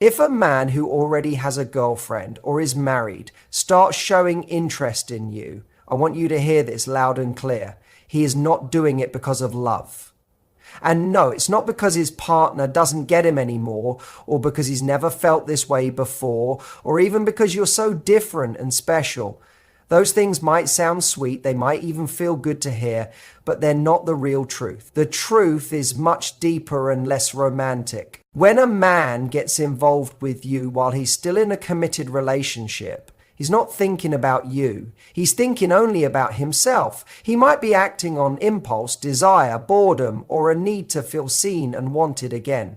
If a man who already has a girlfriend or is married starts showing interest in you, I want you to hear this loud and clear. He is not doing it because of love. And no, it's not because his partner doesn't get him anymore, or because he's never felt this way before, or even because you're so different and special. Those things might sound sweet, they might even feel good to hear, but they're not the real truth. The truth is much deeper and less romantic. When a man gets involved with you while he's still in a committed relationship, he's not thinking about you. He's thinking only about himself. He might be acting on impulse, desire, boredom, or a need to feel seen and wanted again.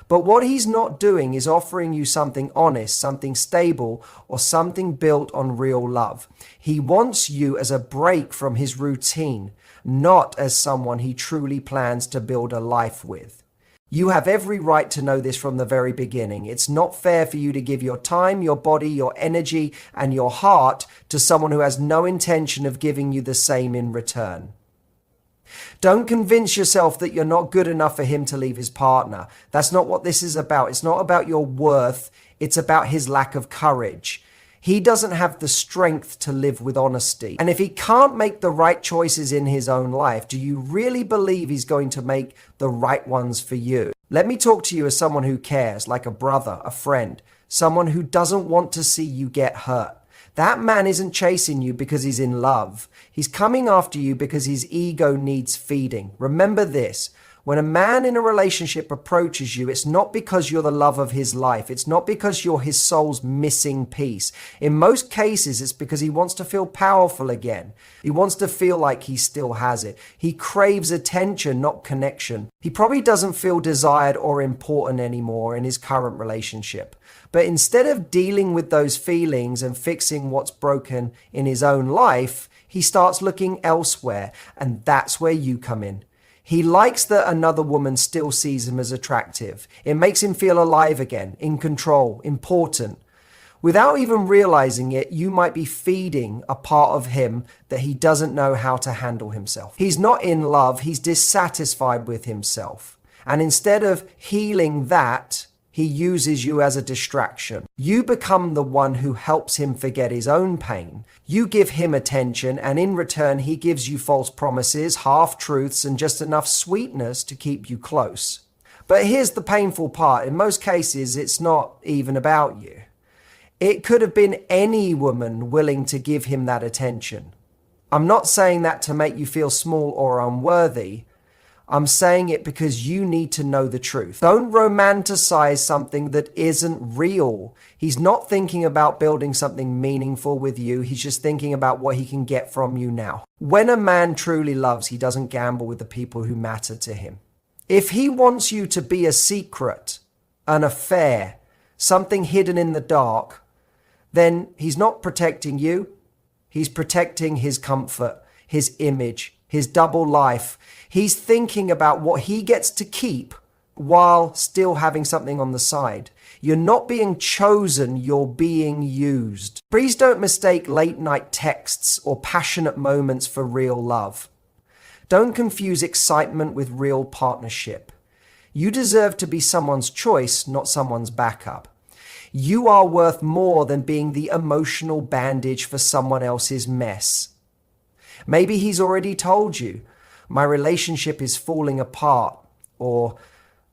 But what he's not doing is offering you something honest, something stable, or something built on real love. He wants you as a break from his routine, not as someone he truly plans to build a life with. You have every right to know this from the very beginning. It's not fair for you to give your time, your body, your energy, and your heart to someone who has no intention of giving you the same in return. Don't convince yourself that you're not good enough for him to leave his partner. That's not what this is about. It's not about your worth. It's about his lack of courage. He doesn't have the strength to live with honesty. And if he can't make the right choices in his own life, do you really believe he's going to make the right ones for you? Let me talk to you as someone who cares, like a brother, a friend, someone who doesn't want to see you get hurt. That man isn't chasing you because he's in love. He's coming after you because his ego needs feeding. Remember this. When a man in a relationship approaches you, it's not because you're the love of his life. It's not because you're his soul's missing piece. In most cases, it's because he wants to feel powerful again. He wants to feel like he still has it. He craves attention, not connection. He probably doesn't feel desired or important anymore in his current relationship. But instead of dealing with those feelings and fixing what's broken in his own life, he starts looking elsewhere, and that's where you come in. He likes that another woman still sees him as attractive. It makes him feel alive again, in control, important. Without even realizing it, you might be feeding a part of him that he doesn't know how to handle himself. He's not in love, he's dissatisfied with himself. And instead of healing that, he uses you as a distraction. You become the one who helps him forget his own pain. You give him attention, and in return, he gives you false promises, half-truths, and just enough sweetness to keep you close. But here's the painful part. In most cases, it's not even about you. It could have been any woman willing to give him that attention. I'm not saying that to make you feel small or unworthy. I'm saying it because you need to know the truth. Don't romanticize something that isn't real. He's not thinking about building something meaningful with you. He's just thinking about what he can get from you now. When a man truly loves, he doesn't gamble with the people who matter to him. If he wants you to be a secret, an affair, something hidden in the dark, then he's not protecting you. He's protecting his comfort, his image, his double life. He's thinking about what he gets to keep while still having something on the side. You're not being chosen, you're being used. Please don't mistake late night texts or passionate moments for real love. Don't confuse excitement with real partnership. You deserve to be someone's choice, not someone's backup. You are worth more than being the emotional bandage for someone else's mess. Maybe he's already told you, my relationship is falling apart, or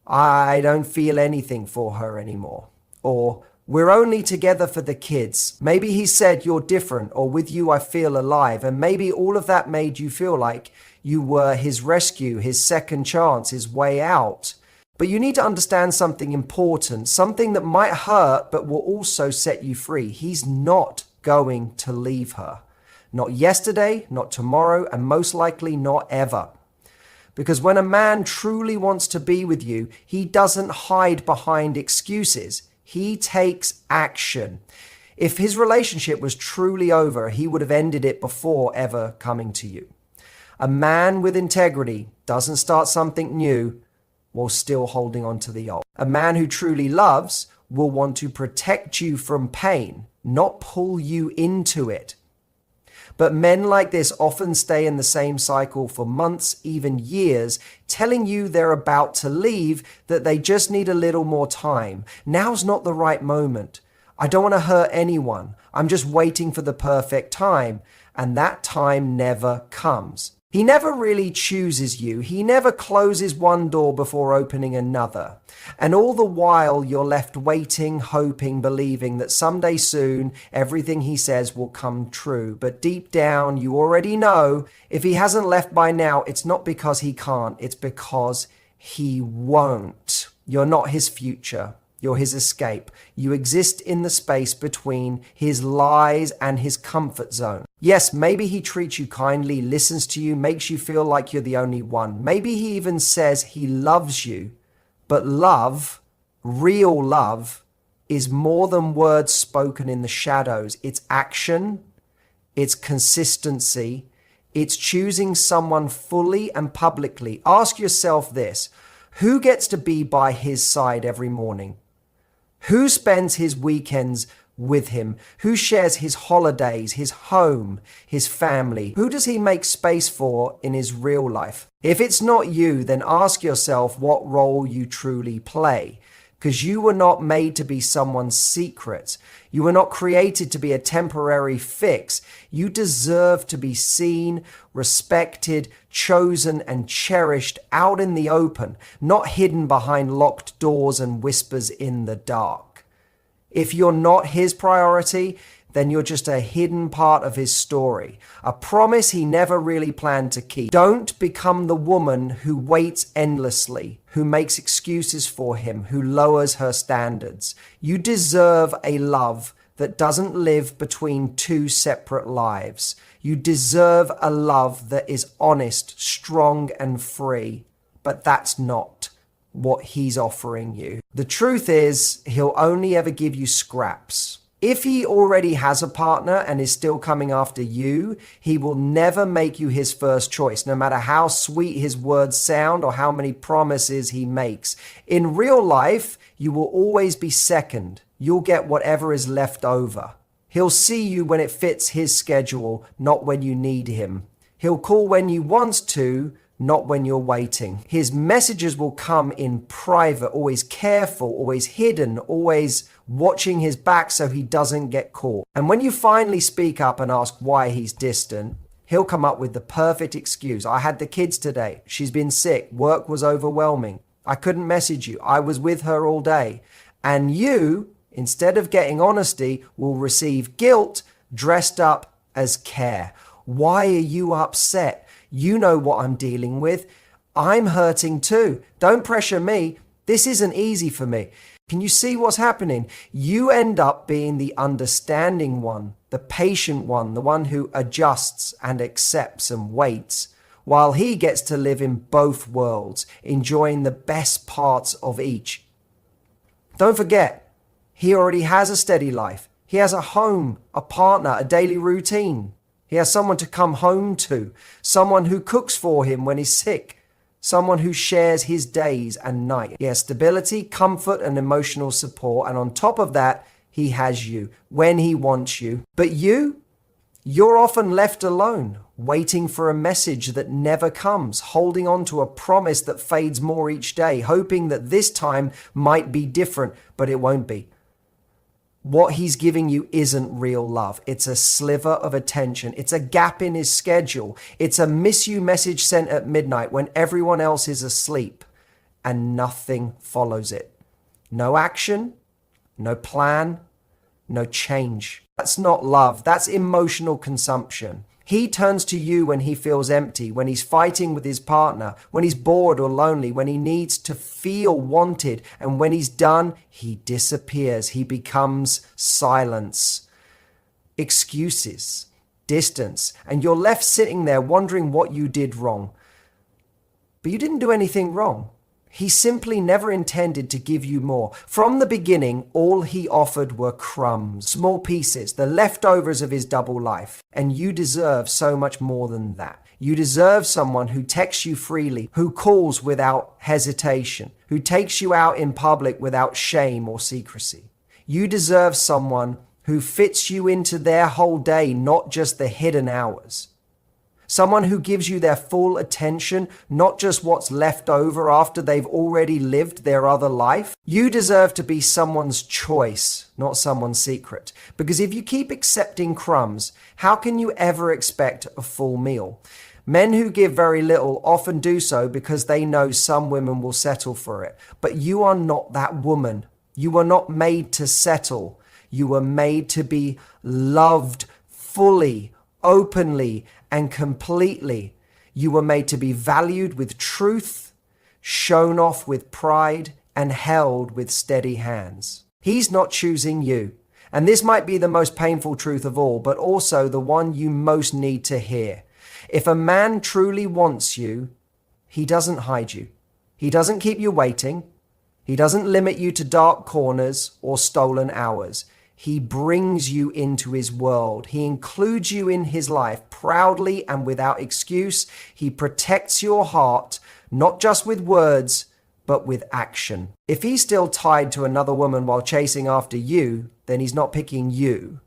I don't feel anything for her anymore, or we're only together for the kids. Maybe he said you're different, or with you I feel alive, and maybe all of that made you feel like you were his rescue, his second chance, his way out. But you need to understand something important, something that might hurt but will also set you free. He's not going to leave her. Not yesterday, not tomorrow, and most likely not ever. Because when a man truly wants to be with you, he doesn't hide behind excuses. He takes action. If his relationship was truly over, he would have ended it before ever coming to you. A man with integrity doesn't start something new while still holding on to the old. A man who truly loves will want to protect you from pain, not pull you into it. But men like this often stay in the same cycle for months, even years, telling you they're about to leave, that they just need a little more time. Now's not the right moment. I don't want to hurt anyone. I'm just waiting for the perfect time. And that time never comes. He never really chooses you. He never closes one door before opening another. And all the while, you're left waiting, hoping, believing that someday soon, everything he says will come true. But deep down, you already know if he hasn't left by now, it's not because he can't. It's because he won't. You're not his future. You're his escape. You exist in the space between his lies and his comfort zone. Yes, maybe he treats you kindly, listens to you, makes you feel like you're the only one. Maybe he even says he loves you. But love, real love, is more than words spoken in the shadows. It's action, it's consistency, it's choosing someone fully and publicly. Ask yourself this: who gets to be by his side every morning? Who spends his weekends with him? Who shares his holidays, his home, his family? Who does he make space for in his real life? If it's not you, then ask yourself what role you truly play. Because you were not made to be someone's secret. You were not created to be a temporary fix. You deserve to be seen, respected, chosen, and cherished out in the open, not hidden behind locked doors and whispers in the dark. If you're not his priority, then you're just a hidden part of his story, a promise he never really planned to keep. Don't become the woman who waits endlessly, who makes excuses for him, who lowers her standards. You deserve a love that doesn't live between two separate lives. You deserve a love that is honest, strong, and free. But that's not what he's offering you. The truth is, he'll only ever give you scraps. If he already has a partner and is still coming after you, he will never make you his first choice, no matter how sweet his words sound or how many promises he makes. In real life, you will always be second. You'll get whatever is left over. He'll see you when it fits his schedule, not when you need him. He'll call when you want to, not when you're waiting. His messages will come in private, always careful, always hidden, always watching his back so he doesn't get caught. And when you finally speak up and ask why he's distant, he'll come up with the perfect excuse. I had the kids today. She's been sick. Work was overwhelming. I couldn't message you. I was with her all day. And you, instead of getting honesty, will receive guilt dressed up as care. Why are you upset? You know what I'm dealing with. I'm hurting too. Don't pressure me. This isn't easy for me. Can you see what's happening? You end up being the understanding one, the patient one, the one who adjusts and accepts and waits, while he gets to live in both worlds, enjoying the best parts of each. Don't forget, he already has a steady life. He has a home, a partner, a daily routine. He has someone to come home to, someone who cooks for him when he's sick, someone who shares his days and nights. He has stability, comfort, and emotional support. And on top of that, he has you when he wants you. But you're often left alone, waiting for a message that never comes, holding on to a promise that fades more each day, hoping that this time might be different, but it won't be. What he's giving you isn't real love. It's a sliver of attention. It's a gap in his schedule. It's a miss you message sent at midnight when everyone else is asleep, and nothing follows it. No action, no plan, no change. That's not love. That's emotional consumption. He turns to you when he feels empty, when he's fighting with his partner, when he's bored or lonely, when he needs to feel wanted, and when he's done, he disappears. He becomes silence, excuses, distance, and you're left sitting there wondering what you did wrong. But you didn't do anything wrong. He simply never intended to give you more. From the beginning, all he offered were crumbs, small pieces, the leftovers of his double life. And you deserve so much more than that. You deserve someone who texts you freely, who calls without hesitation, who takes you out in public without shame or secrecy. You deserve someone who fits you into their whole day, not just the hidden hours. Someone who gives you their full attention, not just what's left over after they've already lived their other life. You deserve to be someone's choice, not someone's secret. Because if you keep accepting crumbs, how can you ever expect a full meal? Men who give very little often do so because they know some women will settle for it. But you are not that woman. You were not made to settle. You were made to be loved fully, openly, and completely. You were made to be valued with truth, shown off with pride, and held with steady hands. He's not choosing you. And this might be the most painful truth of all, but also the one you most need to hear. If a man truly wants you, he doesn't hide you. He doesn't keep you waiting. He doesn't limit you to dark corners or stolen hours. He brings you into his world. He includes you in his life proudly and without excuse. He protects your heart, not just with words, but with action. If he's still tied to another woman while chasing after you, then he's not picking you.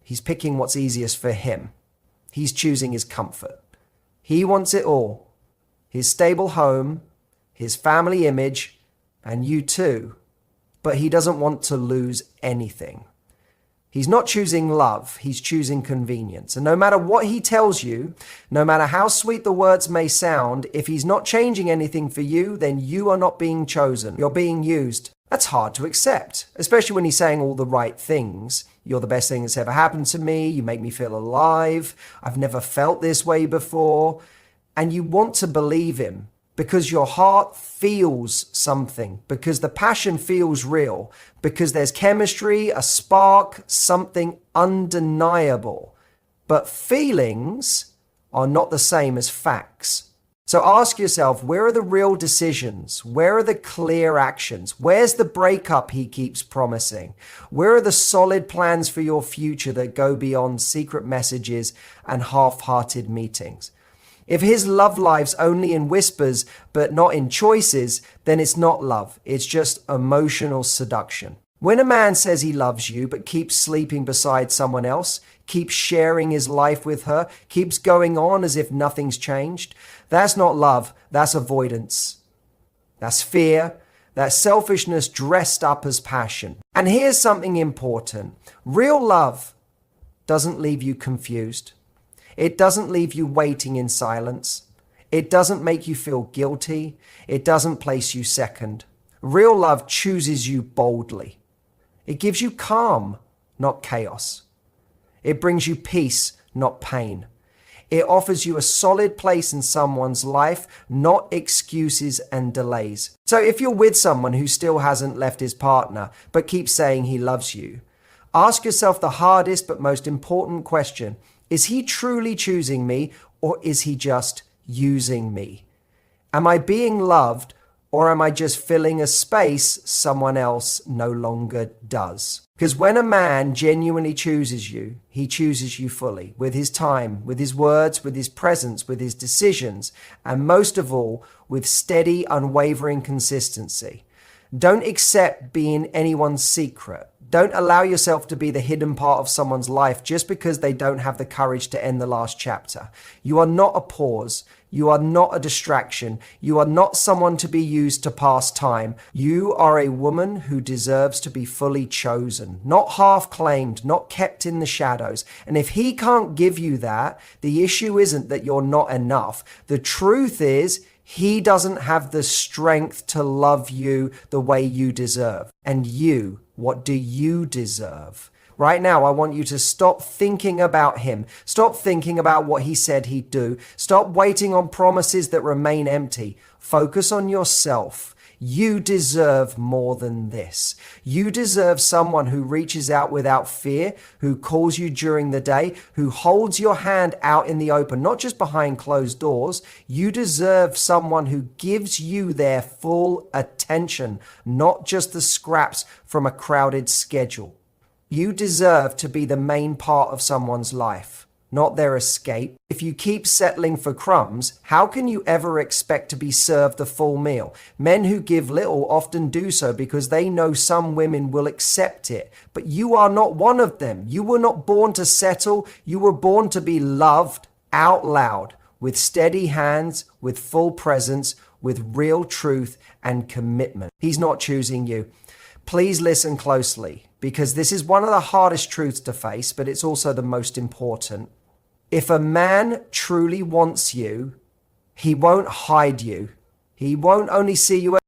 He's picking what's easiest for him. He's choosing his comfort. He wants it all. His stable home, his family image, and you too. But he doesn't want to lose anything. He's not choosing love, he's choosing convenience. And no matter what he tells you, no matter how sweet the words may sound, if he's not changing anything for you, then you are not being chosen. You're being used. That's hard to accept, especially when he's saying all the right things. You're the best thing that's ever happened to me. You make me feel alive. I've never felt this way before. And you want to believe him because your heart feels something, because the passion feels real, because there's chemistry, a spark, something undeniable. But feelings are not the same as facts. So ask yourself, where are the real decisions? Where are the clear actions? Where's the breakup he keeps promising? Where are the solid plans for your future that go beyond secret messages and half-hearted meetings? If his love life's only in whispers but not in choices, then it's not love. It's just emotional seduction. When a man says he loves you but keeps sleeping beside someone else, keeps sharing his life with her, keeps going on as if nothing's changed, that's not love, that's avoidance. That's fear, that's selfishness dressed up as passion. And here's something important. Real love doesn't leave you confused. It doesn't leave you waiting in silence. It doesn't make you feel guilty. It doesn't place you second. Real love chooses you boldly. It gives you calm, not chaos. It brings you peace, not pain. It offers you a solid place in someone's life, not excuses and delays. So if you're with someone who still hasn't left his partner, but keeps saying he loves you, ask yourself the hardest but most important question. Is he truly choosing me, or is he just using me? Am I being loved, or am I just filling a space someone else no longer does? Because when a man genuinely chooses you, he chooses you fully, with his time, with his words, with his presence, with his decisions, and most of all, with steady, unwavering consistency. Don't accept being anyone's secret. Don't allow yourself to be the hidden part of someone's life just because they don't have the courage to end the last chapter. You are not a pause. You are not a distraction. You are not someone to be used to pass time. You are a woman who deserves to be fully chosen, not half claimed, not kept in the shadows. And if he can't give you that, the issue isn't that you're not enough. The truth is, he doesn't have the strength to love you the way you deserve. And you, what do you deserve? Right now, I want you to stop thinking about him. Stop thinking about what he said he'd do. Stop waiting on promises that remain empty. Focus on yourself. You deserve more than this. You deserve someone who reaches out without fear, who calls you during the day, who holds your hand out in the open, not just behind closed doors. You deserve someone who gives you their full attention, not just the scraps from a crowded schedule. You deserve to be the main part of someone's life. not their escape. If you keep settling for crumbs, how can you ever expect to be served a full meal? Men who give little often do so because they know some women will accept it. But you are not one of them. You were not born to settle. You were born to be loved out loud, with steady hands, with full presence, with real truth and commitment. He's not choosing you. Please listen closely, because this is one of the hardest truths to face, but it's also the most important. If a man truly wants you, he won't hide you. He won't only see you